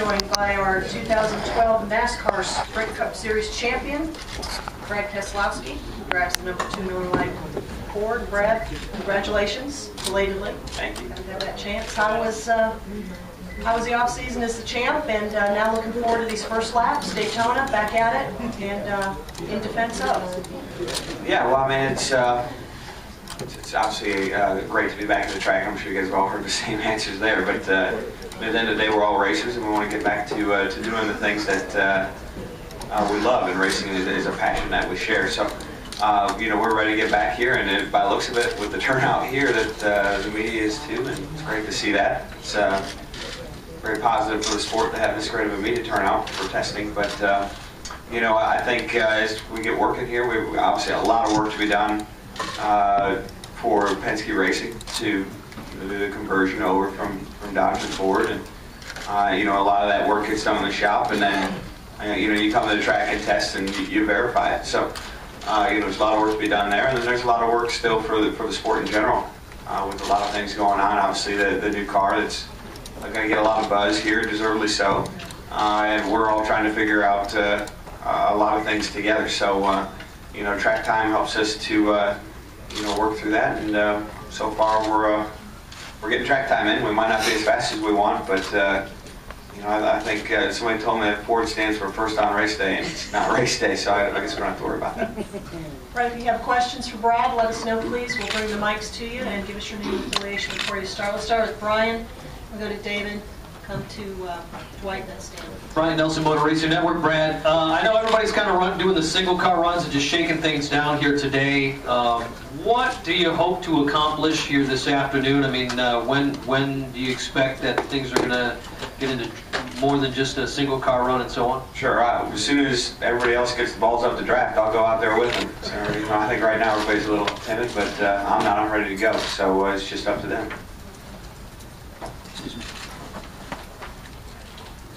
Joined by our 2012 NASCAR Sprint Cup Series champion, Brad Keselowski, who drives the #2 Northern Light Ford. Brad, congratulations, belatedly. Thank you. To have that chance. How was the off season as the champ, and now looking forward to these first laps, Daytona, back at it, and in defense of? Yeah, well, I mean, it's obviously great to be back at the track. I'm sure you guys have all heard the same answers there, but at the end of the day, we're all racers, and we want to get back to doing the things that we love, and racing is a passion that we share. So, we're ready to get back here, and by the looks of it, with the turnout here, that the media is too, and it's great to see that. It's very positive for the sport to have this great of a media turnout for testing, but I think as we get working here, we obviously a lot of work to be done for Penske Racing to do the conversion over from Dodge to Ford, and a lot of that work gets done in the shop, and then you come to the track and test, and you verify it. So there's a lot of work to be done there, and then there's a lot of work still for the sport in general, with a lot of things going on. Obviously, the new car that's going to get a lot of buzz here, deservedly so, and we're all trying to figure out a lot of things together. So track time helps us to work through that, and so far we're getting track time in. We might not be as fast as we want, but I think somebody told me that Ford stands for first on race day, and it's not race day, so I guess we don't have to worry about that. Brad, if you have questions for Brad, let us know, please. We'll bring the mics to you, and give us your name and affiliation before you start. Let's start with Brian. We'll go to David. Come to Dwight, then Stan. Brian Nelson, Motor Racing Network. Brad, I know everybody's kind of doing the single car runs and just shaking things down here today. What do you hope to accomplish here this afternoon? I mean, when do you expect that things are going to get into more than just a single car run and so on? Sure. As soon as everybody else gets the balls up the draft, I'll go out there with them. So, I think right now everybody's a little timid, but I'm not. I'm ready to go. So it's just up to them.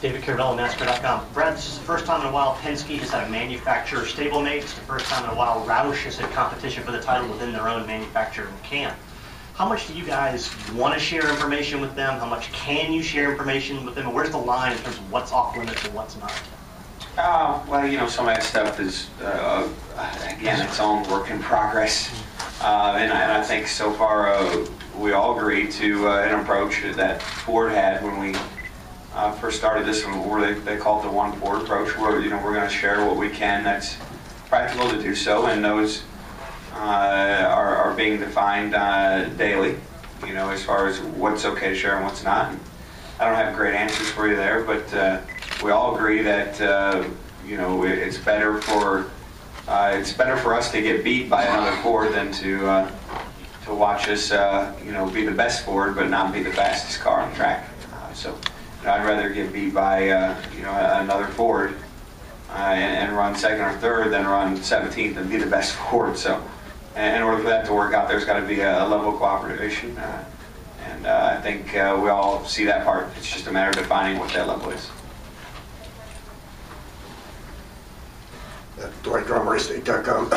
David Caravello, NASCAR.com. Brad, this is the first time in a while Penske has had a manufacturer stablemate. It's the first time in a while Roush has had competition for the title within their own manufacturer in Can. How much do you guys want to share information with them? How much can you share information with them? And where's the line in terms of what's off limits and what's not? Well, some of that stuff is, again, its own work in progress. And I think so far we all agree to an approach that Ford had when we first started this one, where they call it the One Ford approach, where we're going to share what we can that's practical to do so, and those are being defined daily, as far as what's okay to share and what's not. And I don't have great answers for you there, but we all agree that it's better for us to get beat by another Ford than to watch us be the best Ford but not be the fastest car on the track. So I'd rather get beat by another Ford and run second or third than run 17th and be the best Ford. So in order for that to work out, there's got to be a level of cooperation, and I think we all see that part. It's just a matter of defining what that level is. Dwight Drum Racing.com.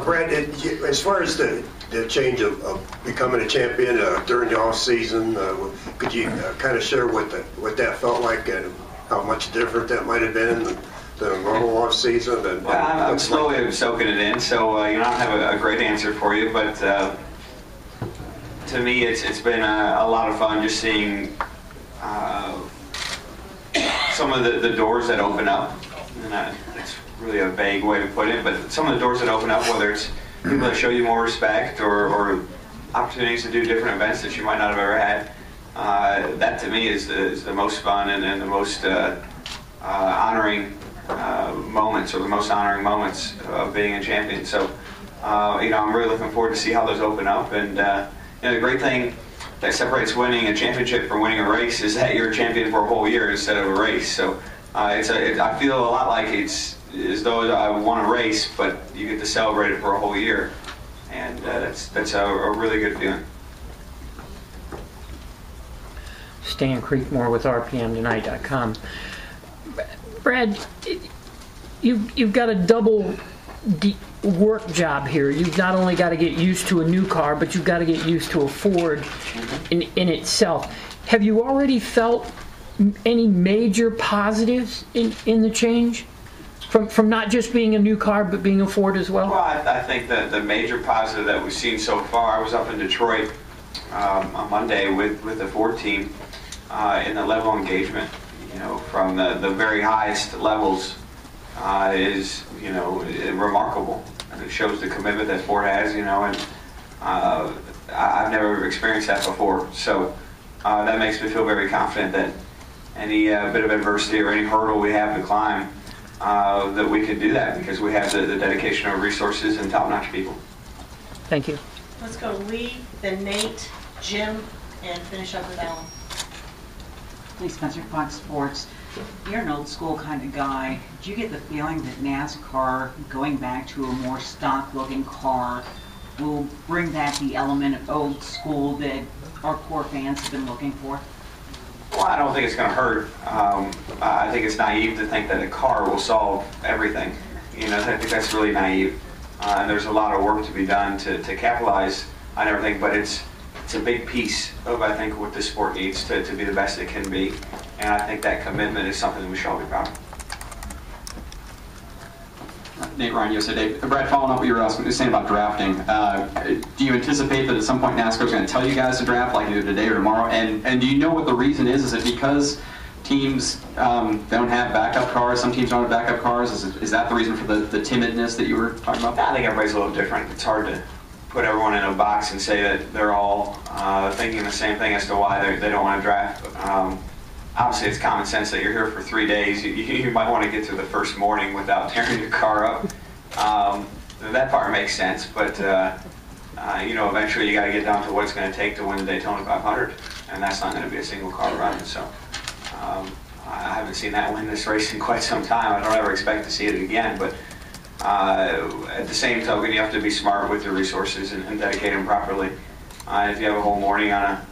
Brad, as far as the change of becoming a champion during the off season, could you kind of share what that felt like and how much different that might have been than a normal off season? And I'm slowly soaking it in, so I don't have a great answer for you, but to me it's been a lot of fun just seeing some of the doors that open up, and it's really a vague way to put it, but some of the doors that open up, whether it's people that show you more respect or opportunities to do different events that you might not have ever had, that to me is the most fun and the most honoring moments, or the most honoring moments of being a champion. So I'm really looking forward to see how those open up, and the great thing that separates winning a championship from winning a race is that you're a champion for a whole year instead of a race. So I feel a lot like it's as though I won a race, but you get to celebrate it for a whole year, and that's a really good feeling. Stan Creekmore with RPMtonight.com. Brad, you've got a double work job here. You've not only got to get used to a new car, but you've got to get used to a Ford in itself. Have you already felt any major positives in the change? From not just being a new car, but being a Ford as well? Well, I think that the major positive that we've seen so far, I was up in Detroit on Monday with the Ford team in the level of engagement, from the very highest levels is, remarkable. And it shows the commitment that Ford has, and I've never experienced that before. So that makes me feel very confident that any bit of adversity or any hurdle we have to climb, that we can do that because we have the dedication of resources and top-notch people. Thank you. Let's go Lee, then Nate, Jim, and finish up with Alan. Lee Spencer, Fox Sports. You're an old school kind of guy. Do you get the feeling that NASCAR, going back to a more stock-looking car, will bring back the element of old school that our core fans have been looking for? Well, I don't think it's going to hurt. I think it's naive to think that a car will solve everything. I think that's really naive. And there's a lot of work to be done to capitalize on everything, but it's a big piece of, I think, what this sport needs to be the best it can be. And I think that commitment is something we should all be proud of. Nate Ryan, USA Today. Brad, following up what you were saying about drafting, do you anticipate that at some point NASCAR is going to tell you guys to draft, like either today or tomorrow? And do you know what the reason is? Is it because teams don't have backup cars? Some teams don't have backup cars. Is that the reason for the timidness that you were talking about? I think everybody's a little different. It's hard to put everyone in a box and say that they're all thinking the same thing as to why they don't want to draft. Obviously, it's common sense that you're here for 3 days. You might want to get to the first morning without tearing your car up. That part makes sense, but eventually you got to get down to what it's going to take to win the Daytona 500, and that's not going to be a single car run. So I haven't seen that win this race in quite some time. I don't ever expect to see it again, but at the same token, you have to be smart with your resources and dedicate them properly. If you have a whole morning on a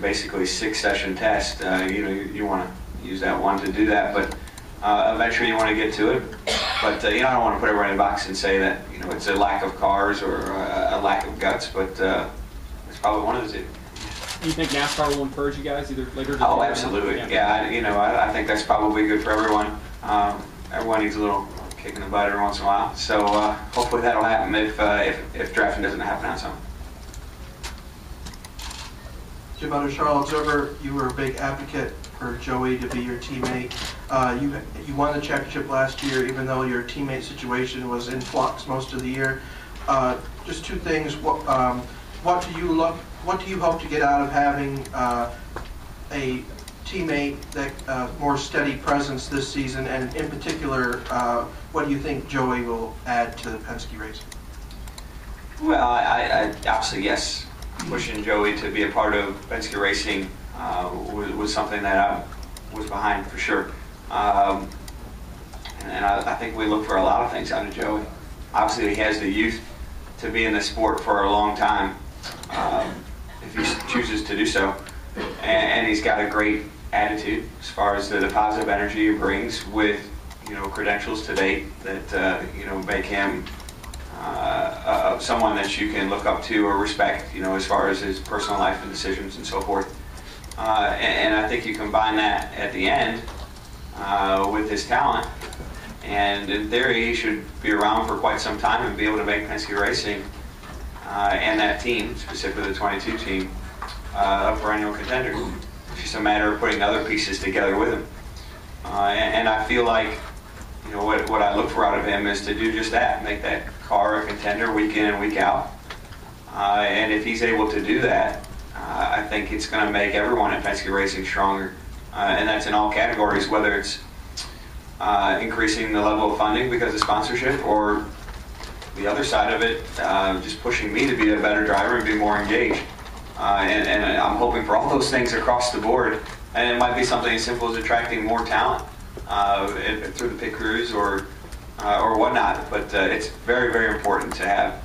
basically 6-session test, you want to use that one to do that, but eventually you want to get to it. But I don't want to put everyone in a box and say that it's a lack of cars or a lack of guts, but it's probably one of the two. Do you think NASCAR will encourage you guys either later today? Oh, absolutely. Yeah, I think that's probably good for everyone. Everyone needs a little kick in the butt every once in a while. So hopefully that'll happen if drafting doesn't happen on time. Jim Under Charles Observer, you were a big advocate for Joey to be your teammate. You won the championship last year, even though your teammate situation was in flux most of the year. Just two things. What do you hope to get out of having a teammate that more steady presence this season, and in particular, what do you think Joey will add to the Penske racing? Well, I obviously yes. Pushing Joey to be a part of Penske racing was something that I was behind for sure. And I think we look for a lot of things out of Joey. Obviously, he has the youth to be in the sport for a long time if he chooses to do so. And he's got a great attitude as far as the positive energy he brings with credentials to date that make him someone that you can look up to or respect, as far as his personal life and decisions and so forth. And I think you combine that at the end with his talent, and in theory he should be around for quite some time and be able to make Penske Racing and that team, specifically the 22 team, a perennial contender. It's just a matter of putting other pieces together with him. And I feel like what I look for out of him is to do just that, make that car a contender week in and week out. And if he's able to do that, I think it's going to make everyone at Penske Racing stronger. And that's in all categories, whether it's increasing the level of funding because of sponsorship, or the other side of it, just pushing me to be a better driver and be more engaged. And I'm hoping for all those things across the board. And it might be something as simple as attracting more talent through the pit crews or whatnot. But it's very, very important to have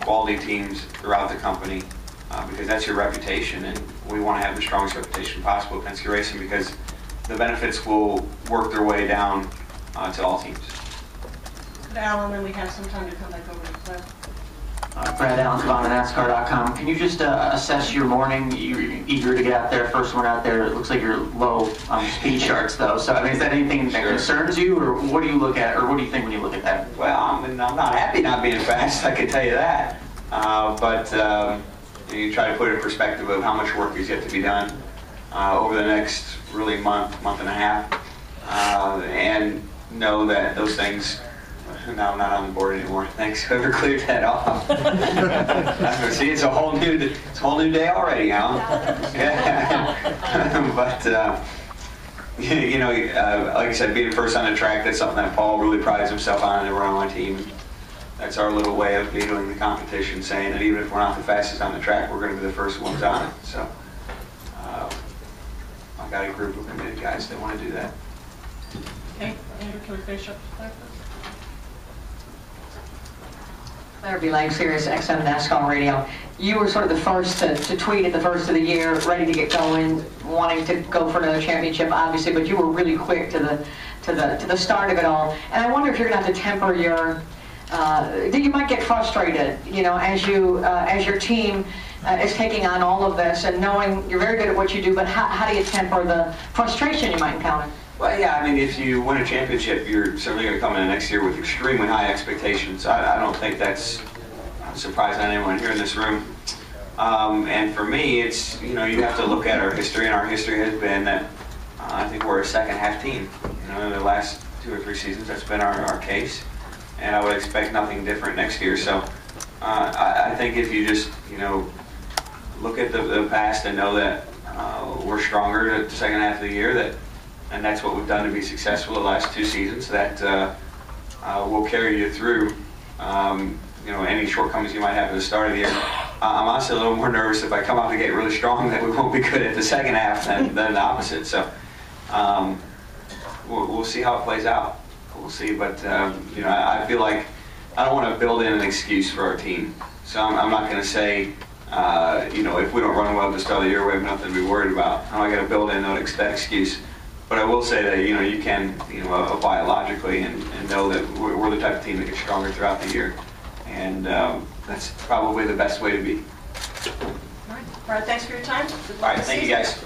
quality teams throughout the company because that's your reputation, and we want to have the strongest reputation possible at Penske Racing because the benefits will work their way down to all teams. Alan, then we have some time to come back over to Cliff. Brad Allen, NASCAR.com. Can you just assess your morning? You're eager to get out there, first one out there. It looks like you're low on speed charts, though. So, I mean, is that anything that concerns you, or what do you look at, or what do you think when you look at that? Well, I'm not happy not being fast, I can tell you that. But you try to put it in perspective of how much work is yet to be done over the next really month and a half, and know that those things. No, I'm not on the board anymore. Thanks, whoever cleared that off. See, it's a whole new day already, huh? But you know, like I said, being first on the track, that's something that Paul really prides himself on, and everyone on my team. That's our little way of vetoing the competition, saying that even if we're not the fastest on the track, we're going to be the first ones on it. So I've got a group of committed guys that want to do that. Okay, Andrew, can we finish up there? Claire B. Lang, Sirius XM NASCAR Radio. You were sort of the first to tweet at the first of the year, ready to get going, wanting to go for another championship, obviously, but you were really quick to the start of it all. And I wonder if you're going to have to temper your, you might get frustrated, you know, as your team is taking on all of this and knowing you're very good at what you do, but how do you temper the frustration you might encounter? Well, yeah, I mean, if you win a championship, you're certainly going to come in the next year with extremely high expectations. I don't think that's a surprise on anyone here in this room. And for me, it's, you know, you have to look at our history, and our history has been that I think we're a second-half team. You know, in the last 2 or 3 seasons, that's been our case, and I would expect nothing different next year. So I think if you just, you know, look at the past and know that we're stronger the second half of the year, and that's what we've done to be successful the last 2 seasons, that will carry you through you know, any shortcomings you might have at the start of the year. I'm honestly a little more nervous if I come out the gate really strong that we won't be good at the second half than the opposite. So we'll see how it plays out. We'll see, but you know, I feel like I don't want to build in an excuse for our team. So I'm not going to say, you know, if we don't run well at the start of the year, we have nothing to be worried about. I'm not going to build in that excuse. But I will say that, you know, you can, you know, apply it logically and know that we're the type of team that gets stronger throughout the year. And that's probably the best way to be. All right, Brad, thanks for your time. All right, thank you guys.